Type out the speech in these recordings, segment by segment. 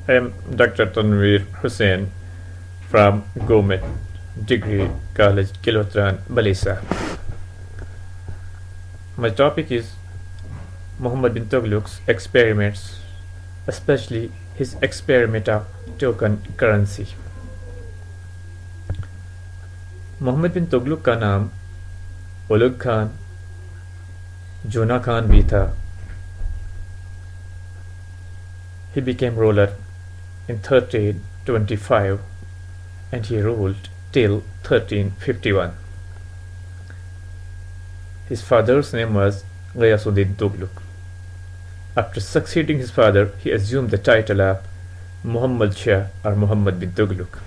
I am Dr. Tanveer Hussain from Government Degree College, Kilotran, Balisa. My topic is Muhammad bin Tughlaq's experiments, especially his experiment of token currency. محمد بن تغلق کا نام اولغ خان جونا خان بھی تھا. He became ruler in 1325 and he ruled till 1351. His father's name was Ghiyasuddin Tughlaq. After succeeding his father, he assumed the title of Muhammad Shah or Muhammad bin Tughlaq.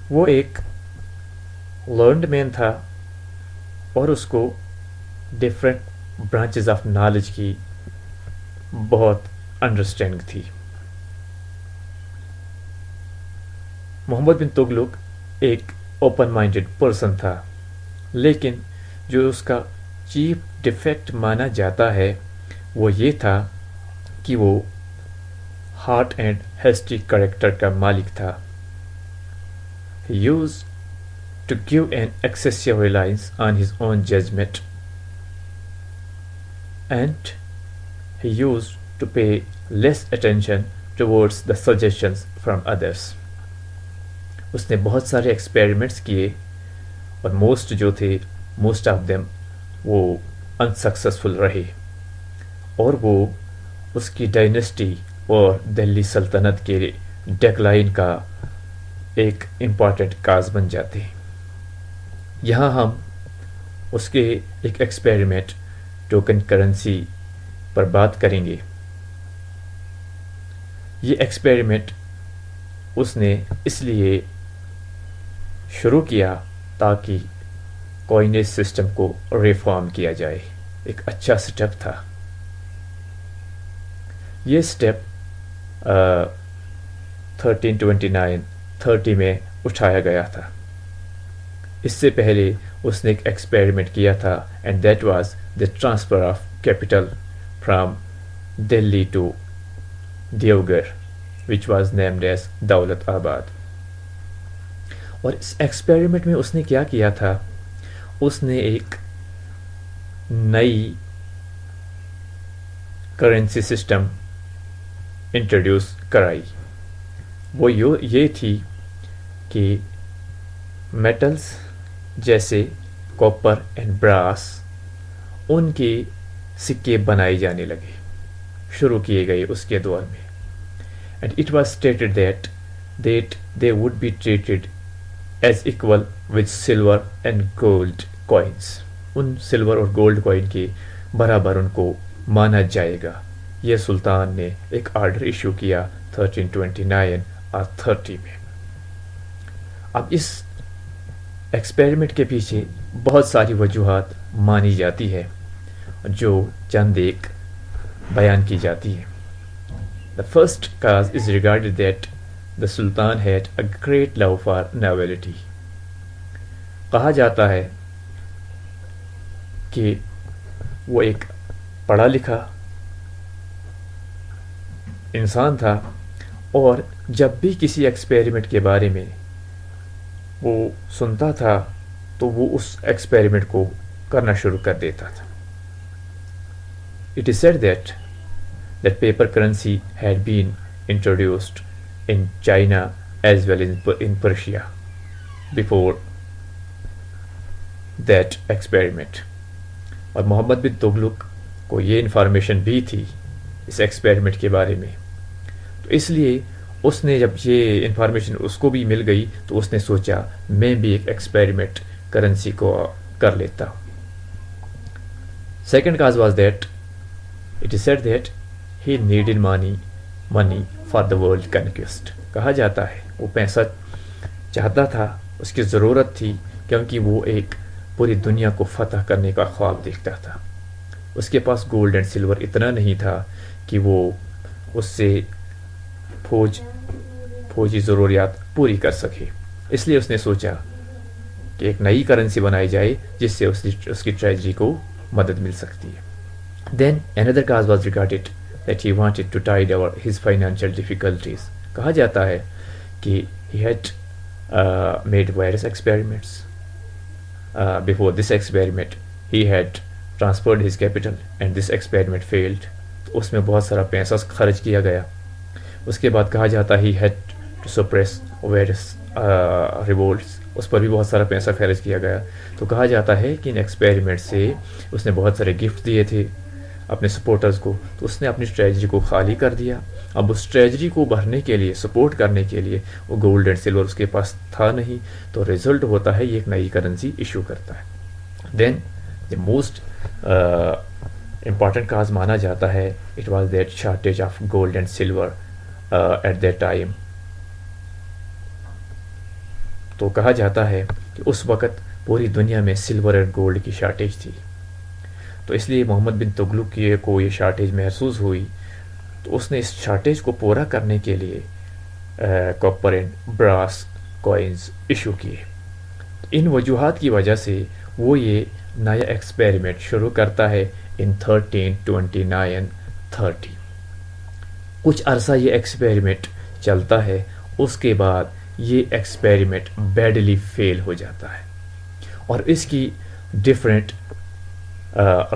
وہ ایک learned man تھا اور اس کو different branches of knowledge کی بہت understanding تھی. محمد بن تغلق ایک open minded person تھا، لیکن جو اس کا چیف ڈیفیکٹ مانا جاتا ہے وہ یہ تھا کہ وہ ہارٹ اینڈ ہیسٹی کریکٹر کا مالک تھا. He used to give an excessive reliance on his own judgment, and he used to pay less attention towards the suggestions from others. اس نے بہت سارے ایکسپیریمنٹس کیے اور موسٹ آف دیم وہ unsuccessful رہے، اور وہ اس کی ڈائنیسٹی اور دہلی سلطنت کے ڈیکلائن کا ایک امپورٹنٹ کاز بن جاتے ہیں. یہاں ہم اس کے ایک ایکسپیریمنٹ ٹوکن کرنسی پر بات کریں گے. یہ ایکسپیریمنٹ اس نے اس لیے شروع کیا تاکہ کوئنیج سسٹم کو ریفارم کیا جائے. ایک اچھا سٹیپ تھا. یہ سٹیپ 1329-30 میں اٹھایا گیا تھا. اس سے پہلے اس نے ایک ایکسپیریمنٹ کیا تھا and that was the transfer of capital from Delhi to Deogir which was named as Daulatabad. اور اس ایکسپیریمنٹ میں اس نے کیا کیا تھا، اس نے ایک نئی کرنسی سسٹم انٹروڈیوس کرائی. وہ یہ تھی کہ میٹلز جیسے کاپر اینڈ براس ان کے سکے بنائے جانے لگے، شروع کیے گئے اس کے دور میں. And it was stated that they would be treated as equal with silver and gold coins. ان سلور اور گولڈ کوائن کے برابر ان کو مانا جائے گا. یہ سلطان نے ایک آرڈر ایشو کیا 1329 اور 30 میں. اب اس ایکسپیریمنٹ کے پیچھے بہت ساری وجوہات مانی جاتی ہے جو چند ایک بیان کی جاتی ہے. The first cause is regarded that the Sultan had a great love for nobility. کہا جاتا ہے کہ وہ ایک پڑھا لکھا انسان تھا اور جب بھی کسی ایکسپیریمنٹ کے بارے میں وہ سنتا تھا تو وہ اس ایکسپیریمنٹ کو کرنا شروع کر دیتا تھا. It is said that paper currency had been introduced in China as well as in Persia before that experiment. اور محمد بن تغلق کو یہ انفارمیشن بھی تھی اس ایکسپیریمنٹ کے بارے میں، تو اس لیے اس نے جب یہ انفارمیشن اس کو بھی مل گئی تو اس نے سوچا میں بھی ایک ایکسپیریمنٹ کرنسی کو کر لیتا ہوں. Second cause was that it is said that he needed money for the world conquest. کہا جاتا ہے وہ پیسہ چاہتا تھا، اس کی ضرورت تھی کیونکہ وہ ایک پوری دنیا کو فتح کرنے کا خواب دیکھتا تھا. اس کے پاس گولڈ اینڈ سلور اتنا نہیں تھا کہ وہ اس سے فوجی ضروریات پوری کر سکے. اس لیے اس نے سوچا کہ ایک نئی کرنسی بنائی جائے جس سے اس کی ٹریجری کو مدد مل سکتی ہے. دین another cause was regarded that he wanted to tide over his financial difficulties. کہا جاتا ہے کہ he had made various experiments. Before this experiment he had transferred his capital and this experiment failed. تو اس میں بہت سارا پیسہ خرچ کیا گیا. اس کے بعد کہا جاتا ہے he had to suppress various revolts. اس پر بھی بہت سارا پیسہ خرچ کیا گیا. تو کہا جاتا ہے کہ ان ایکسپیریمنٹ سے اس نے بہت سارے گفٹ دیے تھے اپنے سپورٹرز کو, تو اس نے اپنی ٹریجری کو خالی کر دیا. اب اس ٹریجری کو بھرنے کے لیے, سپورٹ کرنے کے لیے وہ گولڈ اینڈ سلور اس کے پاس تھا نہیں, تو ریزلٹ ہوتا ہے یہ ایک نئی کرنسی ایشو کرتا ہے. Then the most important cause مانا جاتا ہے it was that shortage of gold and silver at that time. تو کہا جاتا ہے کہ اس وقت پوری دنیا میں سلور اور گولڈ کی شارٹیج تھی, تو اس لیے محمد بن تغلق کو یہ شارٹیج محسوس ہوئی, تو اس نے اس شارٹیج کو پورا کرنے کے لیے copper and brass coins issue کیے. ان وجوہات کی وجہ سے وہ یہ نیا ایکسپیریمنٹ شروع کرتا ہے ان 1329-30. کچھ عرصہ یہ ایکسپیریمنٹ چلتا ہے, اس کے بعد یہ ایکسپیریمنٹ بیڈلی فیل ہو جاتا ہے, اور اس کی ڈفرینٹ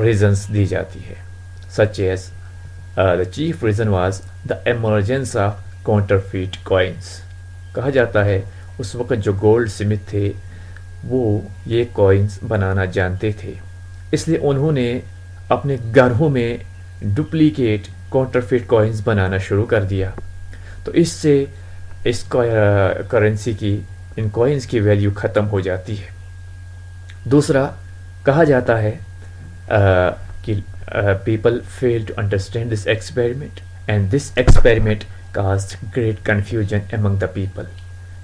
ریزنس دی جاتی ہے. Such as the chief reason was the emergence of counterfeit coins. کہا جاتا ہے اس وقت جو گولڈ سمتھ تھے وہ یہ کوائنس بنانا جانتے تھے, اس لیے انہوں نے اپنے گھروں میں ڈپلیکیٹ کاؤنٹرفیٹ کوائنس بنانا شروع کر دیا. تو اس سے اس کرنسی کی, ان کوائنس کی ویلیو ختم ہو جاتی ہے. دوسرا کہا جاتا ہے کہ people fail to understand this experiment and this experiment caused great confusion among the people.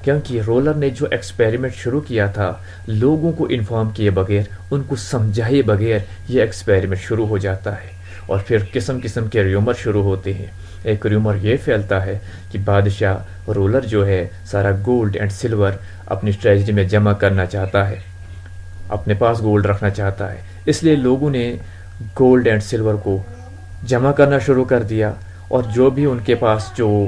کیونکہ رولر نے جو ایکسپیریمنٹ شروع کیا تھا, لوگوں کو انفارم کیے بغیر, ان کو سمجھائے بغیر یہ ایکسپیریمنٹ شروع ہو جاتا ہے, اور پھر قسم قسم کے ریومر شروع ہوتے ہیں. ایک ریومر یہ پھیلتا ہے کہ بادشاہ رولر جو ہے سارا گولڈ اینڈ سلور اپنی ٹریجری میں جمع کرنا چاہتا ہے, اپنے پاس گولڈ رکھنا چاہتا ہے, اس لیے لوگوں نے گولڈ اینڈ سلور کو جمع کرنا شروع کر دیا, اور جو بھی ان کے پاس جو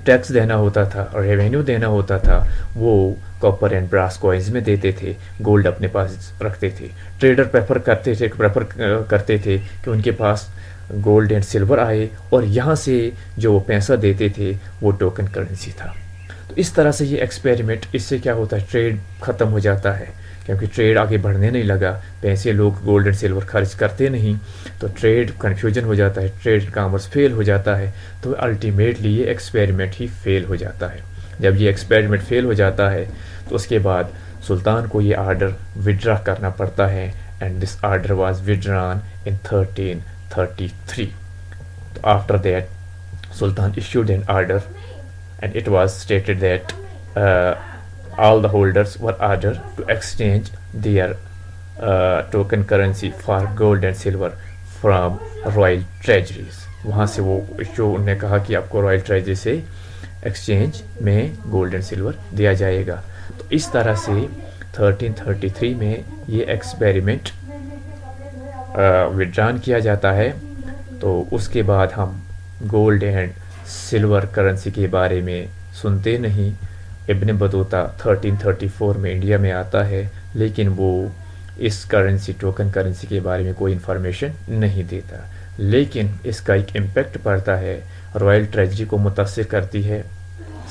ٹیکس دینا ہوتا تھا, ریونیو دینا ہوتا تھا, وہ کاپر اینڈ براس کوائنز میں دیتے تھے, گولڈ اپنے پاس رکھتے تھے. ٹریڈر پریفر کرتے تھے کہ ان کے پاس گولڈ اینڈ سلور آئے, اور یہاں سے جو وہ پیسہ دیتے تھے وہ ٹوکن کرنسی تھا. تو اس طرح سے یہ ایکسپیریمنٹ, اس سے کیا ہوتا ہے, ٹریڈ ختم ہو جاتا ہے, کیونکہ ٹریڈ آگے بڑھنے نہیں لگا, پیسے لوگ گولڈ اینڈ سلور خرچ کرتے نہیں, تو ٹریڈ کنفیوژن ہو جاتا ہے, ٹریڈ کامرس فیل ہو جاتا ہے, تو الٹیمیٹلی یہ ایکسپیریمنٹ ہی فیل ہو جاتا ہے. جب یہ ایکسپیریمنٹ فیل ہو جاتا ہے تو اس کے بعد سلطان کو یہ آرڈر وڈرا کرنا پڑتا ہے, and this order was وڈران in 1333. After that Sultan issued an order, and it was stated that all the holders were ordered to exchange their token currency for gold and silver from royal treasuries. وہاں سے وہ جو انہوں نے کہا کہ آپ کو رائل ٹریجری سے ایکسچینج میں گولڈ اینڈ سلور دیا جائے گا. تو اس طرح سے 1333 میں یہ ایکسپیریمنٹ وڈران کیا جاتا ہے. تو اس کے بعد ہم گولڈ اینڈ سلور کرنسی کے بارے میں سنتے نہیں. ابن بطوطہ 1334 میں انڈیا میں آتا ہے, لیکن وہ اس کرنسی ٹوکن کرنسی کے بارے میں کوئی انفارمیشن نہیں دیتا, لیکن اس کا ایک امپیکٹ پڑتا ہے, رائل ٹریجری کو متاثر کرتی ہے,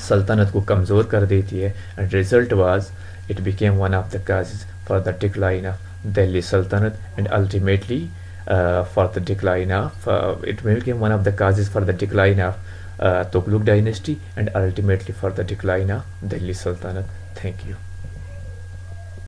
سلطنت کو کمزور کر دیتی ہے. And result was it became one of the causes for the decline of Delhi سلطنت, and ultimately for the decline of it became one of the causes for the decline of Tughlaq dynasty, and ultimately for the decline of Delhi Sultanate. Thank you.